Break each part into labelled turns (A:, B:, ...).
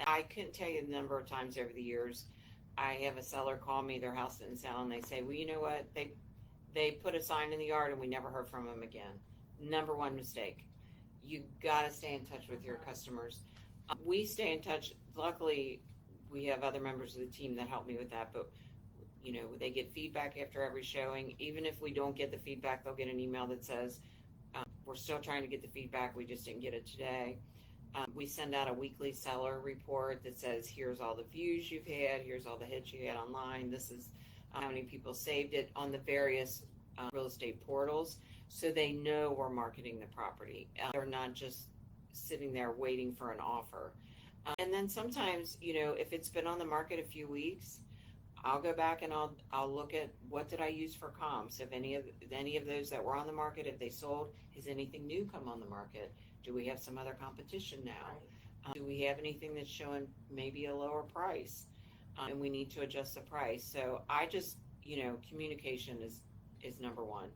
A: I couldn't tell you the number of times over the years I have a seller call me, their house didn't sell, and they say, well, you know what, they put a sign in the yard and we never heard from them again. Number one mistake. You got to stay in touch with your customers. We stay in touch. Luckily, we have other members of the team that help me with that, but they get feedback after every showing. Even if we don't get the feedback, they'll get an email that says, we're still trying to get the feedback, we just didn't get it today. We send out a weekly seller report that says, here's all the views you've had, here's all the hits you had online, this is how many people saved it on the various real estate portals, so they know we're marketing the property. They're not just sitting there waiting for an offer. And then sometimes, if it's been on the market a few weeks, I'll go back and I'll look at what did I use for comps. If any of those that were on the market, if they sold, has anything new come on the market? Do we have some other competition now? Do we have anything that's showing maybe a lower price? And we need to adjust the price. So I just, communication is number one.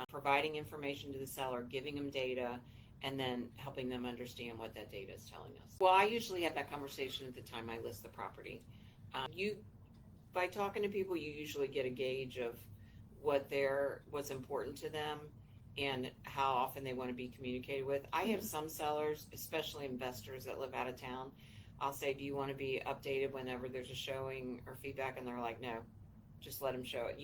A: Providing information to the seller, giving them data, and then helping them understand what that data is telling us. Well, I usually have that conversation at the time I list the property. By talking to people, you usually get a gauge of what's important to them and how often they want to be communicated with. I have some sellers, especially investors that live out of town. I'll say, do you want to be updated whenever there's a showing or feedback? And they're like, no, just let them show it.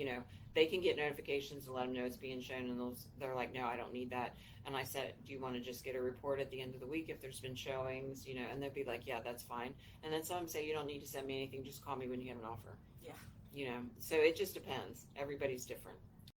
A: They can get notifications and let them know it's being shown, and they're like, no, I don't need that. And I said, do you want to just get a report at the end of the week if there's been showings? And they'd be like, yeah, that's fine. And then some say, you don't need to send me anything, just call me when you have an offer.
B: Yeah.
A: So it just depends. Everybody's different.